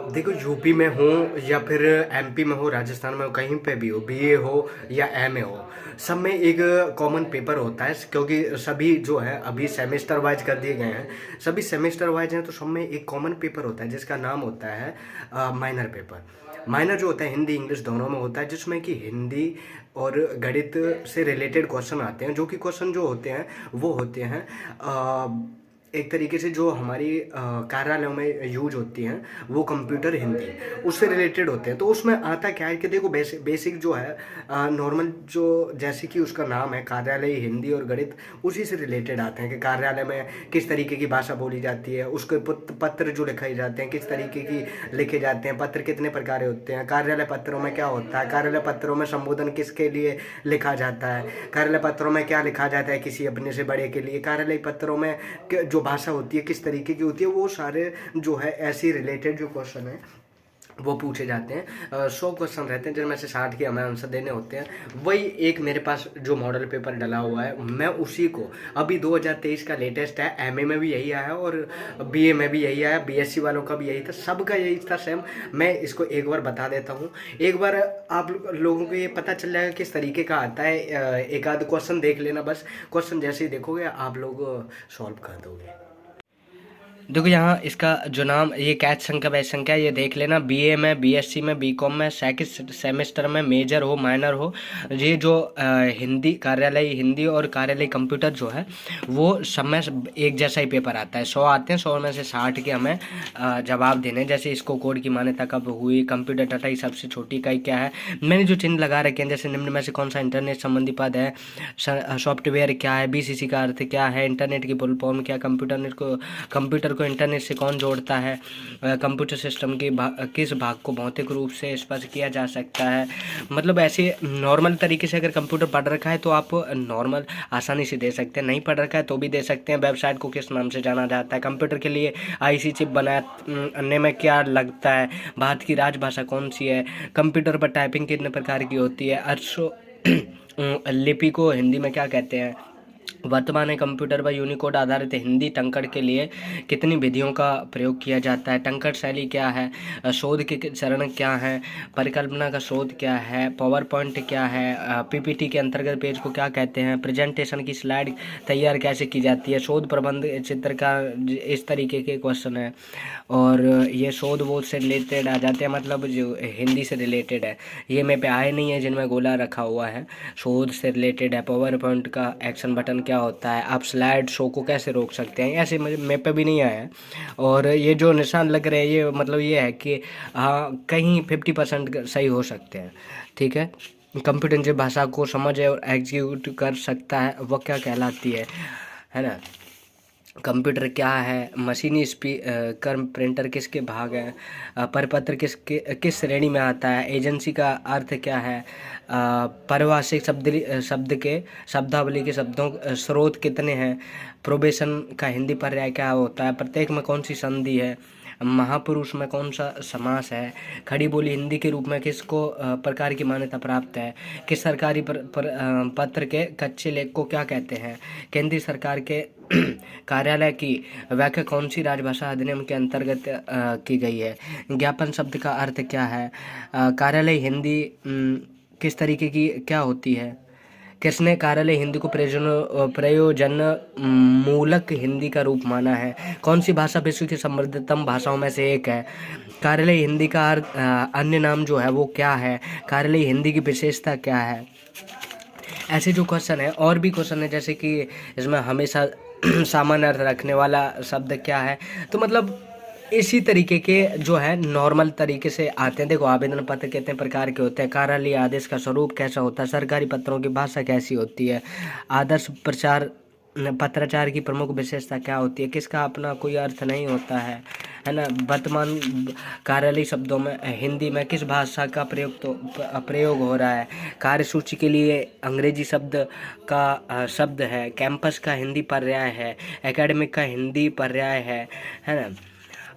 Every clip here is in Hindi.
देखो, यूपी में हो या फिर एमपी में हो, राजस्थान में हो, कहीं पे भी हो, बीए हो या एमए हो, सब में एक कॉमन पेपर होता है, क्योंकि सभी जो है अभी सेमेस्टर वाइज कर दिए गए हैं। सभी सेमेस्टर वाइज हैं, तो सब में एक कॉमन पेपर होता है जिसका नाम होता है माइनर पेपर। माइनर जो होता है हिंदी इंग्लिश दोनों में होता है, जिसमें कि हिंदी और गणित से रिलेटेड क्वेश्चन आते हैं, जो कि क्वेश्चन जो होते हैं वो होते हैं एक तरीके से जो हमारी कार्यालयों में यूज होती हैं, वो कंप्यूटर हिंदी उससे रिलेटेड होते हैं। तो उसमें आता क्या है कि देखो, बेसिक जो है नॉर्मल, जो जैसे कि उसका नाम है कार्यालय हिंदी और गणित, उसी से रिलेटेड आते हैं कि कार्यालय में किस तरीके की भाषा बोली जाती है, उसके पत्र जो लिखाए जाते हैं किस तरीके की लिखे जाते हैं, पत्र कितने प्रकार होते हैं, कार्यालय पत्रों में क्या होता है, कार्यालय पत्रों में संबोधन किसके लिए लिखा जाता है, कार्यालय पत्रों में क्या लिखा जाता है किसी अपने से बड़े के लिए, कार्यालय पत्रों में जो भाषा होती है किस तरीके की होती है, वो सारे जो है ऐसी रिलेटेड जो क्वेश्चन है वो पूछे जाते हैं। 100 क्वेश्चन रहते हैं जिनमें से 60 के हमें आंसर देने होते हैं। वही एक मेरे पास जो मॉडल पेपर डला हुआ है, मैं उसी को अभी 2023 का लेटेस्ट है, एमए में भी यही आया और बीए में भी यही आया, बीएससी वालों का भी यही था, सबका यही था सेम। मैं इसको एक बार बता देता हूँ, एक बार आप लोगों को ये पता चल जाएगा किस तरीके का आता है। एक आध क्वेश्चन देख लेना बस, क्वेश्चन जैसे ही देखोगे आप लोग सॉल्व कर दोगे। देखो, यहाँ इसका जो नाम, ये कैच संख्या बैच संख्या, ये देख लेना। बीए में, बीएससी में, बीकॉम में, सेकंड सेमेस्टर में, मेजर हो माइनर हो, ये जो हिंदी कार्यालय हिंदी और कार्यालय कंप्यूटर जो है वो सब में एक जैसा ही पेपर आता है। 100 आते हैं, 100 में से 60 के हमें जवाब देने। जैसे इसको कोड की मान्यता कब हुई, कंप्यूटर डाटा की सबसे छोटी इकाई क्या है, मैंने जो चिन्ह लगा रखे हैं, जैसे निम्न में से कौन सा इंटरनेट संबंधी पद है, सॉफ्टवेयर क्या है, बीसीसी का अर्थ क्या है, इंटरनेट की फुल फॉर्म क्या, कंप्यूटर को इंटरनेट से कौन जोड़ता है, कंप्यूटर सिस्टम के किस भाग को भौतिक रूप से स्पर्श किया जा सकता है। मतलब ऐसे नॉर्मल तरीके से अगर कंप्यूटर पढ़ रखा है तो आप नॉर्मल आसानी से दे सकते हैं, नहीं पढ़ रखा है तो भी दे सकते हैं। वेबसाइट को किस नाम से जाना जाता है, कंप्यूटर के लिए आईसी चिप बनाने में क्या लगता है, भारत की राजभाषा कौन सी है, कंप्यूटर पर टाइपिंग कितने प्रकार की होती है, अरसो लिपि को हिंदी में क्या कहते हैं, वर्तमान में कंप्यूटर पर यूनिकोड आधारित हिंदी टंकण के लिए कितनी विधियों का प्रयोग किया जाता है, टंकण शैली क्या है, शोध के चरण क्या हैं, परिकल्पना का शोध क्या है, पावर पॉइंट क्या है, पीपीटी के अंतर्गत पेज को क्या कहते हैं, प्रेजेंटेशन की स्लाइड तैयार कैसे की जाती है, शोध प्रबंध चित्र का, इस तरीके के क्वेश्चन है। और ये शोध बोध से रिलेटेड आ जाते हैं, मतलब जो हिंदी से रिलेटेड है। ये मेरे पे आए नहीं है जिनमें गोला रखा हुआ है, शोध से रिलेटेड है। पावर पॉइंट का एक्शन बटन क्या होता है, आप स्लाइड शो को कैसे रोक सकते हैं, ऐसे मेरे पे भी नहीं आया है। और ये जो निशान लग रहे हैं, ये मतलब ये है कि हाँ, कहीं 50% सही हो सकते हैं। ठीक है, कंप्यूटर जिस भाषा को समझ और एग्जीक्यूट कर सकता है वह क्या कहलाती है ना। कंप्यूटर क्या है, मशीनी कर्म प्रिंटर किसके भाग हैं, परिपत्र किस श्रेणी में आता है, एजेंसी का अर्थ क्या है, पारिभाषिक शब्द के शब्दावली के शब्दों स्रोत कितने हैं, प्रोबेशन का हिंदी पर्याय क्या होता है, प्रत्येक में कौन सी संधि है, महापुरुष में कौन सा समास है, खड़ी बोली हिंदी के रूप में किसको प्रकार की मान्यता प्राप्त है, किस सरकारी पत्र के कच्चे लेख को क्या कहते हैं, केंद्रीय सरकार के कार्यालय की व्याख्या कौन सी राजभाषा अधिनियम के अंतर्गत की गई है, ज्ञापन शब्द का अर्थ क्या है, कार्यालय हिंदी किस तरीके की क्या होती है, किसने कार्यालय हिंदी को प्रयोजन मूलक हिंदी का रूप माना है, कौन सी भाषा विश्व की समृद्धतम भाषाओं में से एक है, कार्यालय हिंदी का अन्य नाम जो है वो क्या है, कार्यालय हिंदी की विशेषता क्या है। ऐसे जो क्वेश्चन है, और भी क्वेश्चन है, जैसे कि इसमें हमेशा सामान्य अर्थ रखने वाला शब्द क्या है। तो मतलब इसी तरीके के जो है नॉर्मल तरीके से आते हैं। देखो, आवेदन पत्र कितने प्रकार के होते हैं, कार्यालय आदेश का स्वरूप कैसा होता है, सरकारी पत्रों की भाषा कैसी होती है, आदर्श पत्राचार की प्रमुख विशेषता क्या होती है, किसका अपना कोई अर्थ नहीं होता है ना। वर्तमान कार्यालय शब्दों में हिंदी में किस भाषा का प्रयोग हो रहा है, कार्यसूची के लिए अंग्रेजी शब्द का शब्द है, कैंपस का हिंदी पर्याय है, एकेडमिक का हिंदी पर्याय है ना।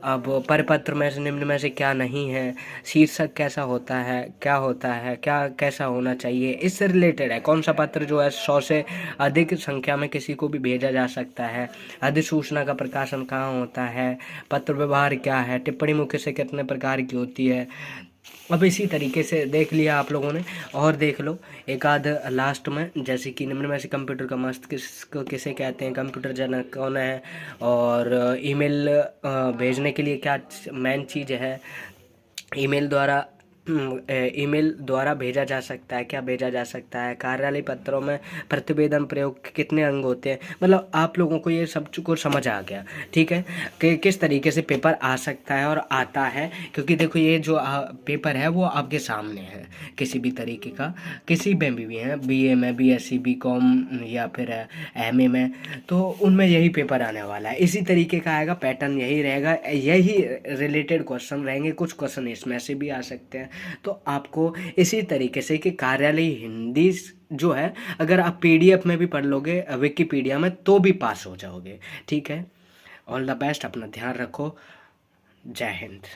अब परिपत्र में से निम्न में से क्या नहीं है, शीर्षक कैसा होता है, क्या होता है, क्या कैसा होना चाहिए, इससे रिलेटेड है। कौन सा पत्र जो है 100 से अधिक संख्या में किसी को भी भेजा जा सकता है, अधिसूचना का प्रकाशन कहाँ होता है, पत्र व्यवहार क्या है, टिप्पणी मुख्य से कितने प्रकार की होती है। अब इसी तरीके से देख लिया आप लोगों ने, और देख लो एक आध लास्ट में, जैसे कि निम्न में से कंप्यूटर का मस्तिष्क किसे कहते हैं, कंप्यूटर जनक कौन है, और ईमेल भेजने के लिए क्या मेन चीज़ है, ईमेल द्वारा ईमेल द्वारा भेजा जा सकता है, क्या भेजा जा सकता है, कार्यालय पत्रों में प्रतिवेदन प्रयोग के कितने अंग होते हैं। मतलब आप लोगों को ये सब को समझ आ गया, ठीक है, कि किस तरीके से पेपर आ सकता है और आता है। क्योंकि देखो ये जो पेपर है वो आपके सामने है, किसी भी तरीके का, किसी में भी है, बीए में, बीएससी, बीकॉम या फिर एमए में, तो उनमें यही पेपर आने वाला है। इसी तरीके का आएगा, पैटर्न यही रहेगा, यही रिलेटेड क्वेश्चन रहेंगे, कुछ क्वेश्चन इसमें से भी आ सकते हैं। तो आपको इसी तरीके से कि कार्यालय हिंदी जो है, अगर आप पीडीएफ में भी पढ़ लोगे विकिपीडिया में, तो भी पास हो जाओगे, ठीक है। ऑल द बेस्ट, अपना ध्यान रखो, जय हिंद।